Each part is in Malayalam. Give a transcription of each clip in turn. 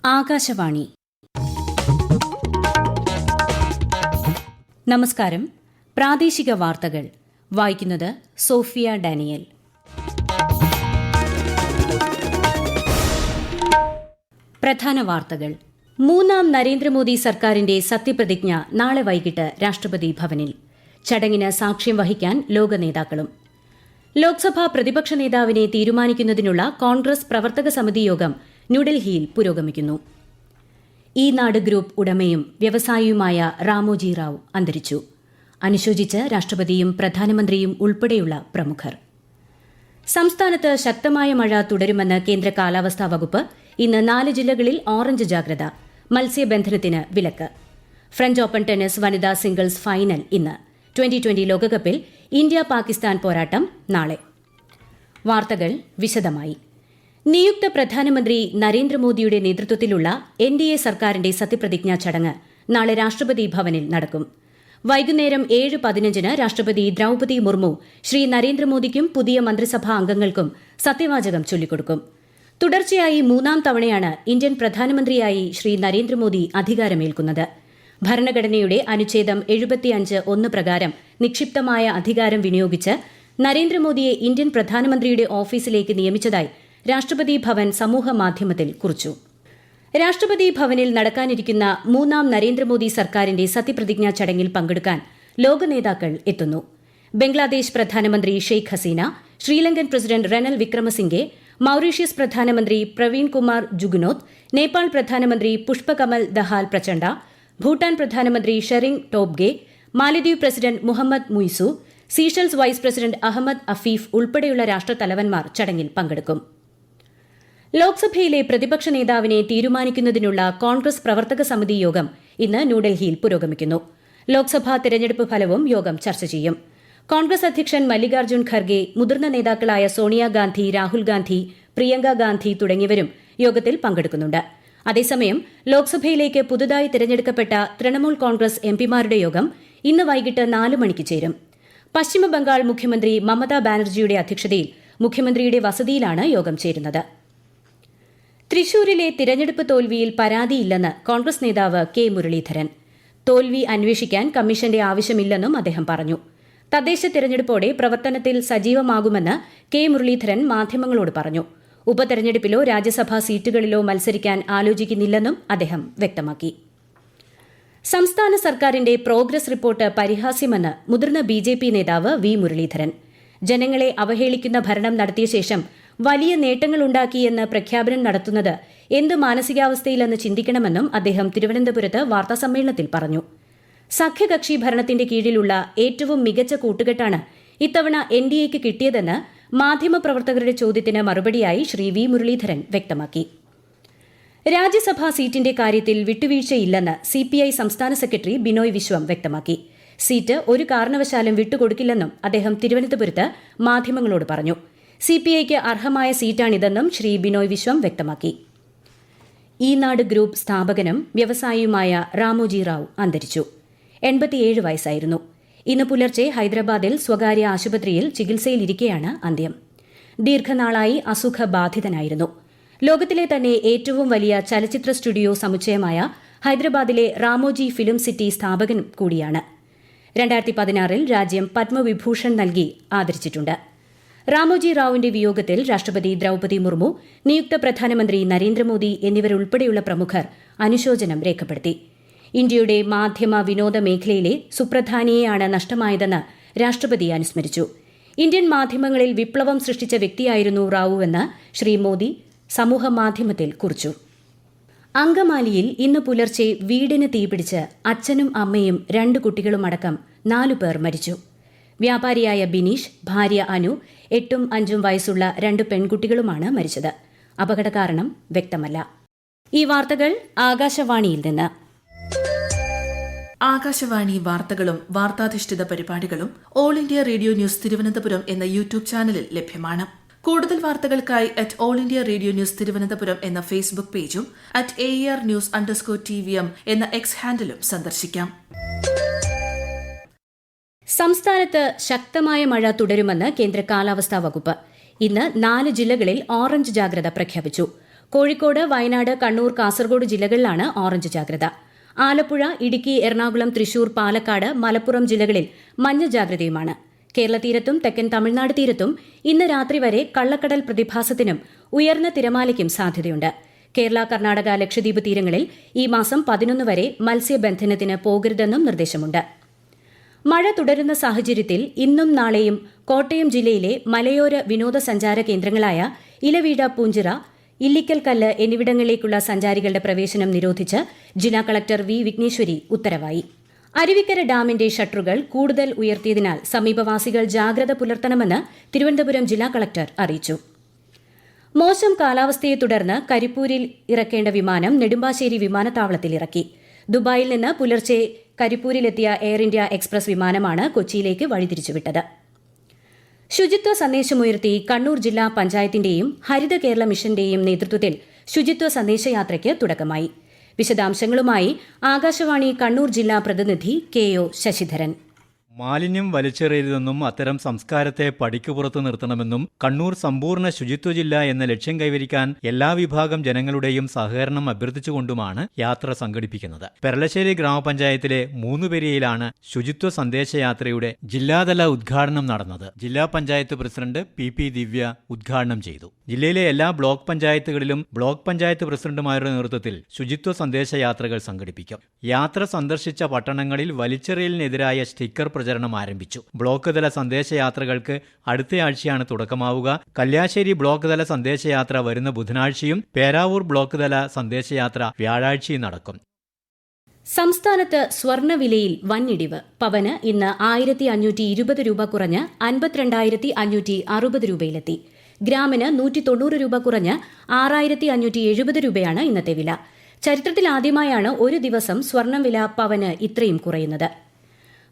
ആകാശവാണി. നമസ്കാരം. പ്രാദേശിക വാർത്തകൾ വായിക്കുന്നത് സോഫിയ ഡാനിയൽ. പ്രധാന വാർത്തകൾ. മൂന്നാം നരേന്ദ്രമോദി സർക്കാരിന്റെ സത്യപ്രതിജ്ഞ നാളെ വൈകിട്ട് രാഷ്ട്രപതി ഭവനിൽ. ചടങ്ങിന് സാക്ഷ്യം വഹിക്കാൻ ലോക നേതാക്കളും. ലോക്സഭാ പ്രതിപക്ഷ നേതാവിനെ തീരുമാനിക്കുന്നതിനുള്ള കോൺഗ്രസ് പ്രവർത്തക സമിതി യോഗം ന്യൂഡൽഹിയിൽ പുരോഗമിക്കുന്നു. ഈ നാട് ഗ്രൂപ്പ് ഉടമയും വ്യവസായിയുമായ റാമോജി റാവു അന്തരിച്ചു. അനുശോചിച്ച് രാഷ്ട്രപതിയും പ്രധാനമന്ത്രിയും ഉൾപ്പെടെയുള്ള പ്രമുഖർ. സംസ്ഥാനത്ത് ശക്തമായ മഴ തുടരുമെന്ന് കേന്ദ്ര കാലാവസ്ഥാ വകുപ്പ്. ഇന്ന് 4 ജില്ലകളിൽ ഓറഞ്ച് ജാഗ്രത. മത്സ്യബന്ധനത്തിന് വിലക്ക്. ഫ്രഞ്ച് ഓപ്പൺ ടെന്നീസ് വനിതാ സിംഗിൾസ് ഫൈനൽ ഇന്ന്. 2020 ലോകകപ്പിൽ ഇന്ത്യ പാകിസ്ഥാൻ പോരാട്ടം നാളെ. വാർത്തകൾ വിശദമായി. നിയുക്ത പ്രധാനമന്ത്രി നരേന്ദ്രമോദിയുടെ നേതൃത്വത്തിലുള്ള NDA സർക്കാരിന്റെ സത്യപ്രതിജ്ഞാ ചടങ്ങ് നാളെ രാഷ്ട്രപതി ഭവനിൽ നടക്കും. വൈകുന്നേരം 7:15 രാഷ്ട്രപതി ദ്രൌപദി മുർമു ശ്രീ നരേന്ദ്രമോദിക്കും പുതിയ മന്ത്രിസഭാ അംഗങ്ങൾക്കും സത്യവാചകം ചൊല്ലിക്കൊടുക്കും. തുടർച്ചയായി 3ാം തവണയാണ് ഇന്ത്യൻ പ്രധാനമന്ത്രിയായി ശ്രീ നരേന്ദ്രമോദി അധികാരമേൽക്കുന്നത്. ഭരണഘടനയുടെ അനുച്ഛേദം 75(1) പ്രകാരം നിക്ഷിപ്തമായ അധികാരം വിനിയോഗിച്ച് നരേന്ദ്രമോദിയെ ഇന്ത്യൻ പ്രധാനമന്ത്രിയുടെ ഓഫീസിലേക്ക് നിയമിച്ചതായി രാഷ്ട്രപതി ഭവൻ സമൂഹമാധ്യമത്തിൽ കുറിച്ചു. രാഷ്ട്രപതി ഭവനിൽ നടക്കാനിരിക്കുന്ന 3ാം നരേന്ദ്രമോദി സർക്കാരിന്റെ സത്യപ്രതിജ്ഞാ ചടങ്ങിൽ പങ്കെടുക്കാൻ ലോക നേതാക്കൾ എത്തുന്നു. ബംഗ്ലാദേശ് പ്രധാനമന്ത്രി ഷെയ്ഖ് ഹസീന, ശ്രീലങ്കൻ പ്രസിഡന്റ് റെനൽ വിക്രമസിംഗെ, മൌറീഷ്യസ് പ്രധാനമന്ത്രി പ്രവീൺ കുമാർ ജുഗ്നോത്ത്, നേപ്പാൾ പ്രധാനമന്ത്രി പുഷ്പകമൽ ദഹാൽ പ്രചണ്ഡ, ഭൂട്ടാൻ പ്രധാനമന്ത്രി ഷെറിംഗ് ടോബ്ഗെ, മാലദ്വീപ് president Mohamed Muizzu, Seychelles vice president Ahmed Afif ഉൾപ്പെടെയുള്ള രാഷ്ട്രത്തലവന്മാർ ചടങ്ങിൽ പങ്കെടുക്കും. ലോക്സഭയിലെ പ്രതിപക്ഷ നേതാവിനെ തീരുമാനിക്കുന്നതിനുള്ള കോൺഗ്രസ് പ്രവർത്തക സമിതി യോഗം ഇന്ന് ന്യൂഡൽഹിയിൽ പുരോഗമിക്കുന്നു. ലോക്സഭാ തെരഞ്ഞെടുപ്പ് ഫലവും യോഗം ചർച്ച ചെയ്യും. കോൺഗ്രസ് അധ്യക്ഷൻ മല്ലികാർജ്ജുൻ ഖർഗെ, മുതിർന്ന നേതാക്കളായ സോണിയാഗാന്ധി, രാഹുൽ ഗാന്ധി, പ്രിയങ്ക ഗാന്ധി തുടങ്ങിയവരും യോഗത്തിൽ പങ്കെടുക്കുന്നുണ്ട്. അതേസമയം ലോക്സഭയിലേക്ക് പുതുതായി തിരഞ്ഞെടുക്കപ്പെട്ട തൃണമൂൽ കോൺഗ്രസ് എംപിമാരുടെ യോഗം ഇന്ന് വൈകിട്ട് 4 മണിക്ക് ചേരും. പശ്ചിമബംഗാൾ മുഖ്യമന്ത്രി മമതാ ബാനർജിയുടെ അധ്യക്ഷതയിൽ മുഖ്യമന്ത്രിയുടെ വസതിയിലാണ് യോഗം ചേരുന്നത്. തൃശൂരിലെ തിരഞ്ഞെടുപ്പ് തോൽവിയിൽ പരാതിയില്ലെന്ന് കോൺഗ്രസ് നേതാവ് കെ മുരളീധരൻ. തോൽവി അന്വേഷിക്കാൻ കമ്മീഷന്റെ ആവശ്യമില്ലെന്നും അദ്ദേഹം പറഞ്ഞു. തദ്ദേശ തിരഞ്ഞെടുപ്പോടെ പ്രവർത്തനത്തിൽ സജീവമാകുമെന്ന് കെ മുരളീധരൻ മാധ്യമങ്ങളോട് പറഞ്ഞു. ഉപതെരഞ്ഞെടുപ്പിലോ രാജ്യസഭാ സീറ്റുകളിലോ മത്സരിക്കാൻ ആലോചിക്കുന്നില്ലെന്നും അദ്ദേഹം വ്യക്തമാക്കി. സംസ്ഥാന സർക്കാരിന്റെ പ്രോഗ്രസ് റിപ്പോർട്ട് പരിഹാസ്യമെന്ന് മുതിർന്ന BJP നേതാവ് വി മുരളീധരൻ. ജനങ്ങളെ അവഹേളിക്കുന്ന ഭരണം നടത്തിയ ശേഷം വലിയ നേട്ടങ്ങളുണ്ടാക്കിയെന്ന് പ്രഖ്യാപനം നടത്തുന്നത് എന്ത് മാനസികാവസ്ഥയിലെന്ന് ചിന്തിക്കണമെന്നും അദ്ദേഹം തിരുവനന്തപുരത്ത് വാർത്താസമ്മേളനത്തിൽ പറഞ്ഞു. സഖ്യകക്ഷി ഭരണത്തിന്റെ കീഴിലുള്ള ഏറ്റവും മികച്ച കൂട്ടുകെട്ടാണ് ഇത്തവണ NDAയ്ക്ക് കിട്ടിയതെന്ന് മാധ്യമപ്രവർത്തകരുടെ ചോദ്യത്തിന് മറുപടിയായി ശ്രീ വി മുരളീധരൻ വ്യക്തമാക്കി. രാജ്യസഭാ സീറ്റിന്റെ കാര്യത്തിൽ വിട്ടുവീഴ്ചയില്ലെന്ന് CPI സംസ്ഥാന സെക്രട്ടറി ബിനോയ് വിശ്വം വ്യക്തമാക്കി. സീറ്റ് ഒരു കാരണവശാലും വിട്ടുകൊടുക്കില്ലെന്നും അദ്ദേഹം തിരുവനന്തപുരത്ത് മാധ്യമങ്ങളോട് പറഞ്ഞു. CPIക്ക് അർഹമായ സീറ്റാണിതെന്നും ശ്രീ ബിനോയ് വിശ്വം വ്യക്തമാക്കി. ഈ നാട് ഗ്രൂപ്പ് സ്ഥാപകനും വ്യവസായിയുമായ റാമോജി റാവു അന്തരിച്ചു. 87 വയസ്സായിരുന്നു. ഇന്ന് പുലർച്ചെ ഹൈദരാബാദിൽ സ്വകാര്യ ആശുപത്രിയിൽ ചികിത്സയിലിരിക്കെയാണ് അന്ത്യം. ദീർഘനാളായി അസുഖബാധിതനായിരുന്നു. ലോകത്തിലെ തന്നെ ഏറ്റവും വലിയ ചലച്ചിത്ര സ്റ്റുഡിയോ സമുച്ചയമായ ഹൈദരാബാദിലെ റാമോജി ഫിലിം സിറ്റി സ്ഥാപകൻ കൂടിയാണ്. 2016 രാജ്യം പത്മവിഭൂഷൺ നൽകി ആദരിച്ചിട്ടുണ്ട്. റാമോജി റാവുവിന്റെ വിയോഗത്തിൽ രാഷ്ട്രപതി ദ്രൌപദി മുർമു, നിയുക്ത പ്രധാനമന്ത്രി നരേന്ദ്രമോദി എന്നിവരുൾപ്പെടെയുള്ള പ്രമുഖർ അനുശോചനം രേഖപ്പെടുത്തി. ഇന്ത്യയുടെ മാധ്യമ വിനോദ മേഖലയിലെ സുപ്രധാനിയെയാണ് നഷ്ടമായതെന്ന് രാഷ്ട്രപതി അനുസ്മരിച്ചു. ഇന്ത്യൻ മാധ്യമങ്ങളിൽ വിപ്ലവം സൃഷ്ടിച്ച വ്യക്തിയായിരുന്നു റാവുവെന്ന് ശ്രീ മോദി സമൂഹമാധ്യമത്തിൽ കുറിച്ചു. അങ്കമാലിയിൽ ഇന്ന് പുലർച്ചെ വീടിന് തീപിടിച്ച് അച്ഛനും അമ്മയും 2 കുട്ടികളുമടക്കം 4 പേർ മരിച്ചു. വ്യാപാരിയായ ബിനീഷ്, ഭാര്യ അനു, 8ഉം 5ഉം വയസ്സുള്ള 2 പെൺകുട്ടികളുമാണ് മരിച്ചത്. അപകടകാരണം വ്യക്തമല്ല. ഈ വാർത്തകൾ ആകാശവാണിയിൽ നിന്ന്. ആകാശവാണി വാർത്തകളും വാർത്താധിഷ്ഠിത പരിപാടികളും all India radio news Thiruvananthapuram എന്ന യൂട്യൂബ് ചാനലിൽ ലഭ്യമാണ്. കൂടുതൽ വാർത്തകൾക്കായി @All India Radio News Thiruvananthapuram എന്ന ഫേസ്ബുക്ക് പേജും @AER_News_TVM എന്ന എക്സ് ഹാൻഡിലും സന്ദർശിക്കാം. സംസ്ഥാനത്ത് ശക്തമായ മഴ തുടരുമെന്ന് കേന്ദ്ര കാലാവസ്ഥാ വകുപ്പ്. ഇന്ന് 4 ജില്ലകളിൽ ഓറഞ്ച് ജാഗ്രത പ്രഖ്യാപിച്ചു. കോഴിക്കോട്, വയനാട്, കണ്ണൂർ, കാസർഗോഡ് ജില്ലകളിലാണ് ഓറഞ്ച് ജാഗ്രത. ആലപ്പുഴ, ഇടുക്കി, എറണാകുളം, തൃശൂർ, പാലക്കാട്, മലപ്പുറം ജില്ലകളിൽ മഞ്ഞ ജാഗ്രതയുമാണ്. കേരള തീരത്തും തെക്കൻ തമിഴ്നാട് തീരത്തും ഇന്ന് രാത്രി വരെ കള്ളക്കടൽ പ്രതിഭാസത്തിനും ഉയർന്ന തിരമാലയ്ക്കും സാധ്യതയുണ്ട്. കേരള, കർണാടക, ലക്ഷദ്വീപ് തീരങ്ങളിൽ ഈ മാസം 11 വരെ മത്സ്യബന്ധനത്തിന് പോകരുതെന്നും നിർദ്ദേശമുണ്ട്. മഴ തുടരുന്ന സാഹചര്യത്തിൽ ഇന്നും നാളെയും കോട്ടയം ജില്ലയിലെ മലയോര വിനോദസഞ്ചാര കേന്ദ്രങ്ങളായ ഇലവീഴ, പൂഞ്ചിറ, ഇല്ലിക്കൽ കല്ല് എന്നിവിടങ്ങളിലേക്കുള്ള സഞ്ചാരികളുടെ പ്രവേശനം നിരോധിച്ച് ജില്ലാ കളക്ടർ വി. വിഘ്നേശ്വരി ഉത്തരവായി. അരുവിക്കര ഡാമിന്റെ ഷട്ടറുകൾ കൂടുതൽ ഉയർത്തിയതിനാൽ സമീപവാസികൾ ജാഗ്രത പുലർത്തണമെന്ന് തിരുവനന്തപുരം ജില്ലാ കളക്ടർ അറിയിച്ചു. മോശം കാലാവസ്ഥയെ തുടർന്ന് കരിപ്പൂരിൽ ഇറക്കേണ്ട വിമാനം നെടുമ്പാശ്ശേരി വിമാനത്താവളത്തിൽ ഇറക്കി. ദുബായിൽ നിന്ന് പുലർച്ചെ കരിപ്പൂരിലെത്തിയ എയർ ഇന്ത്യ എക്സ്പ്രസ് വിമാനമാണ് കൊച്ചിയിലേക്ക് വഴിതിരിച്ചുവിട്ടത്. ശുചിത്വ സന്ദേശമുയർത്തി കണ്ണൂർ ജില്ലാ പഞ്ചായത്തിന്റെയും ഹരിത കേരള മിഷന്റെയും നേതൃത്വത്തിൽ ശുചിത്വ സന്ദേശയാത്രയ്ക്ക് തുടക്കമായി. വിശദാംശങ്ങളുമായി ആകാശവാണി കണ്ണൂർ ജില്ലാ പ്രതിനിധി കെ.ഒ. ശശിധരൻ. മാലിന്യം വലിച്ചെറിയരുതെന്നും അത്തരം സംസ്കാരത്തെ പടിക്കുപുറത്ത് നിർത്തണമെന്നും കണ്ണൂർ സമ്പൂർണ്ണ ശുചിത്വ ജില്ല എന്ന ലക്ഷ്യം കൈവരിക്കാൻ എല്ലാ വിഭാഗം ജനങ്ങളുടെയും സഹകരണം അഭ്യർത്ഥിച്ചുകൊണ്ടുമാണ് യാത്ര സംഘടിപ്പിക്കുന്നത്. പെരളശ്ശേരി ഗ്രാമപഞ്ചായത്തിലെ 3 പെരിയയിലാണ് ശുചിത്വ സന്ദേശയാത്രയുടെ ജില്ലാതല ഉദ്ഘാടനം നടന്നത്. ജില്ലാ പഞ്ചായത്ത് പ്രസിഡന്റ് പി. ദിവ്യ ഉദ്ഘാടനം ചെയ്തു. ജില്ലയിലെ എല്ലാ ബ്ലോക്ക് പഞ്ചായത്തുകളിലും ബ്ലോക്ക് പഞ്ചായത്ത് പ്രസിഡന്റുമാരുടെ നേതൃത്വത്തിൽ ശുചിത്വ സന്ദേശയാത്രകൾ സംഘടിപ്പിക്കും. യാത്ര സന്ദർശിച്ച പട്ടണങ്ങളിൽ വലിച്ചെറിയലിനെതിരായ സ്റ്റിക്കർ പ്രചരണം ആരംഭിച്ചു. ബ്ലോക്ക് തല സന്ദേശയാത്രകൾക്ക് അടുത്തയാഴ്ചയാണ് തുടക്കമാവുക. കല്യാശ്ശേരി ബ്ലോക്ക് തല സന്ദേശയാത്ര വരുന്ന ബുധനാഴ്ചയും പേരാവൂർ ബ്ലോക്ക് തല സന്ദേശയാത്ര വ്യാഴാഴ്ചയും നടക്കും. സംസ്ഥാനത്ത് സ്വർണ്ണവിലയിൽ വൻ ഇടിവ്. പവന് ഇന്ന് 1520 രൂപ കുറഞ്ഞ് 52,560 രൂപയിലെത്തി. ഗ്രാമിന് 190 രൂപ കുറഞ്ഞ് 6,570 രൂപയാണ് ഇന്നത്തെ വില. ചരിത്രത്തിൽ ആദ്യമായാണ് ഒരു ദിവസം സ്വർണ്ണം വില പവന് ഇത്രയും കുറയുന്നത്.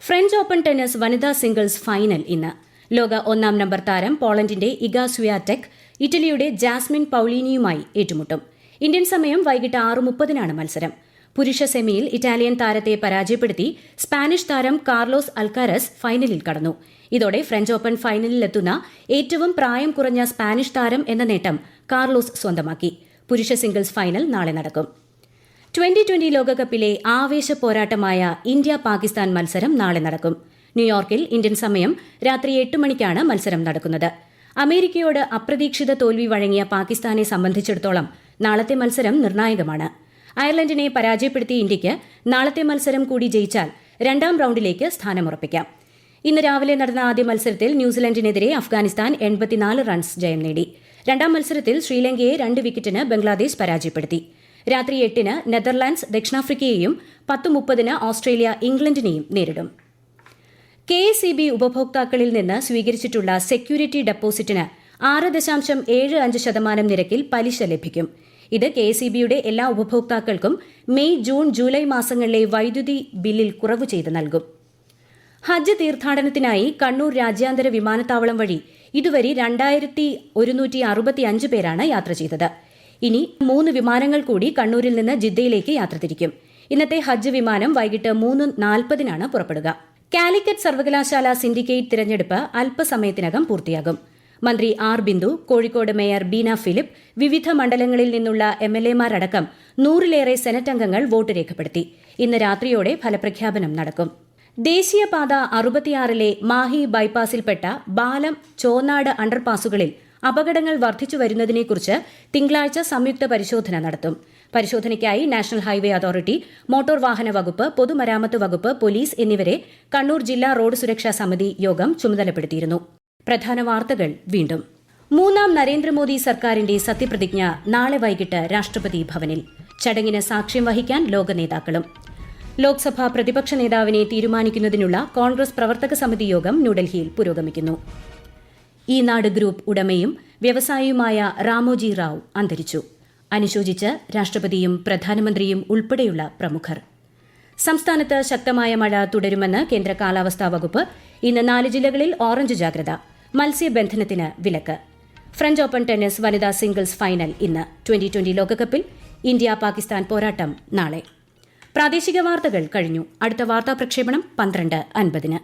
ഫ്രഞ്ച് ഓപ്പൺ ടെന്നീസ് വനിതാ സിംഗിൾസ് ഫൈനൽ ഇന്ന്. ലോക 1-ാം നമ്പർ താരം പോളണ്ടിന്റെ ഇഗ സ്വിയാടെക് ഇറ്റലിയുടെ ജാസ്മിൻ പൌളീനിയുമായി ഏറ്റുമുട്ടും. ഇന്ത്യൻ സമയം വൈകിട്ട് 6:30-നാണ് മത്സരം. പുരുഷ സെമിയിൽ ഇറ്റാലിയൻ താരത്തെ പരാജയപ്പെടുത്തി സ്പാനിഷ് താരം കാർലോസ് അൽക്കാരസ് ഫൈനലിൽ കടന്നു. ഇതോടെ ഫ്രഞ്ച് ഓപ്പൺ ഫൈനലിലെത്തുന്ന ഏറ്റവും പ്രായം കുറഞ്ഞ സ്പാനിഷ് താരം എന്ന നേട്ടം കാർലോസ് സ്വന്തമാക്കി. പുരുഷ സിംഗിൾസ് ഫൈനൽ നാളെ നടക്കും. 2020 ലോകകപ്പിലെ ആവേശ പോരാട്ടമായ ഇന്ത്യ-പാകിസ്ഥാൻ മത്സരം നാളെ നടക്കും. ന്യൂയോർക്കിൽ ഇന്ത്യൻ സമയം രാത്രി 8 മണിക്കാണ് മത്സരം നടക്കുന്നത്. അമേരിക്കയോട് അപ്രതീക്ഷിത തോൽവി വഴങ്ങിയ പാകിസ്ഥാനെ സംബന്ധിച്ചിടത്തോളം നാളത്തെ മത്സരം നിർണായകമാണ്. അയർലൻഡിനെ പരാജയപ്പെടുത്തിയ ഇന്ത്യയ്ക്ക് നാളത്തെ മത്സരം കൂടി ജയിച്ചാൽ 2-ാം റൌണ്ടിലേക്ക് സ്ഥാനമുറപ്പിക്കാം. ഇന്ന് രാവിലെ നടന്ന ആദ്യ മത്സരത്തിൽ ന്യൂസിലൻഡിനെതിരെ അഫ്ഗാനിസ്ഥാൻ 84 റൺസ് ജയം നേടി. 2-ാം മത്സരത്തിൽ ശ്രീലങ്കയെ 2 വിക്കറ്റിന് ബംഗ്ലാദേശ് പരാജയപ്പെടുത്തി. രാത്രി 8-ന് നെതർലാൻഡ്സ് ദക്ഷിണാഫ്രിക്കയെയും 10:30-ന് ഓസ്ട്രേലിയ ഇംഗ്ലണ്ടിനെയും നേരിടും. KSEB ഉപഭോക്താക്കളിൽ നിന്ന് സ്വീകരിച്ചിട്ടുള്ള സെക്യൂരിറ്റി ഡെപ്പോസിറ്റിന് 6.75% നിരക്കിൽ പലിശ ലഭിക്കും. ഇത് KSEBയുടെ എല്ലാ ഉപഭോക്താക്കൾക്കും മെയ്, ജൂൺ, ജൂലൈ മാസങ്ങളിലെ വൈദ്യുതി ബില്ലിൽ കുറവ് ചെയ്ത് നൽകും. ഹജ്ജ് തീർത്ഥാടനത്തിനായി കണ്ണൂർ രാജ്യാന്തര വിമാനത്താവളം വഴി ഇതുവരെ 2165 പേരാണ് യാത്ര ചെയ്തത്. ഇനി 3 വിമാനങ്ങൾ കൂടി കണ്ണൂരിൽ നിന്ന് ജിദ്ദയിലേക്ക് യാത്ര തിരിക്കും. ഇന്നത്തെ ഹജ്ജ് വിമാനം വൈകിട്ട് 3:40-നാണ് പുറപ്പെടുക. കാലിക്കറ്റ് സർവകലാശാല സിൻഡിക്കേറ്റ് തിരഞ്ഞെടുപ്പ് അല്പസമയത്തിനകം പൂർത്തിയാകും. മന്ത്രി R Bindu, Kozhikode mayor Beena Philip, വിവിധ മണ്ഡലങ്ങളിൽ നിന്നുള്ള MLA-മാരടക്കം 100-ലേറെ സെനറ്റ് അംഗങ്ങൾ വോട്ട് രേഖപ്പെടുത്തി. ഇന്ന് രാത്രിയോടെ ഫലപ്രഖ്യാപനം നടക്കും. ദേശീയപാത 66-ലെ മാഹി ബൈപ്പാസിൽപ്പെട്ട ബാലം, ചോനാട് അണ്ടർപാസുകളിൽ അപകടങ്ങൾ വർദ്ധിച്ചു വരുന്നതിനെക്കുറിച്ച് തിങ്കളാഴ്ച സംയുക്ത പരിശോധന നടത്തും. പരിശോധനയ്ക്കായി നാഷണൽ ഹൈവേ അതോറിറ്റി, മോട്ടോർ വാഹന വകുപ്പ്, പൊതുമരാമത്ത് വകുപ്പ്, പോലീസ് എന്നിവരെ കണ്ണൂർ ജില്ലാ റോഡ് സുരക്ഷാ സമിതി യോഗം ചുമതലപ്പെടുത്തിയിരുന്നു. പ്രധാന വാർത്തകൾ വീണ്ടും. 3-ാം നരേന്ദ്രമോദി സർക്കാരിന്റെ സത്യപ്രതിജ്ഞ നാളെ വൈകിട്ട് രാഷ്ട്രപതി ഭവനിൽ. ചടങ്ങിന് സാക്ഷ്യം വഹിക്കാൻ ലോക നേതാക്കളും. ലോക്സഭാ പ്രതിപക്ഷ നേതാവിനെ തീരുമാനിക്കുന്നതിനുള്ള കോൺഗ്രസ് പ്രവർത്തക സമിതി യോഗം ന്യൂഡൽഹിയിൽ പുരോഗമിക്കുന്നു. ഈനാട് ഗ്രൂപ്പ് ഉടമയും വ്യവസായിയുമായ രാമോജി റാവു അന്തരിച്ചു. അനുശോചിച്ച് രാഷ്ട്രപതിയും പ്രധാനമന്ത്രിയും ഉൾപ്പെടെയുള്ള പ്രമുഖർ. സംസ്ഥാനത്ത് ശക്തമായ മഴ തുടരുമെന്ന് കേന്ദ്ര കാലാവസ്ഥാ വകുപ്പ്. ഇന്ന് 4 ജില്ലകളിൽ ഓറഞ്ച് ജാഗ്രത. മത്സ്യബന്ധനത്തിന് വിലക്ക്. ഫ്രഞ്ച് ഓപ്പൺ ടെന്നീസ് വനിതാ സിംഗിൾസ് ഫൈനൽ ഇന്ന്. 2020 ലോകകപ്പിൽ ഇന്ത്യ-പാകിസ്ഥാൻ പോരാട്ടം നാളെ. പ്രാദേശിക വാർത്തകൾ കഴിഞ്ഞു. അടുത്ത വാർത്താ പ്രക്ഷേപണം 12:50-ന്.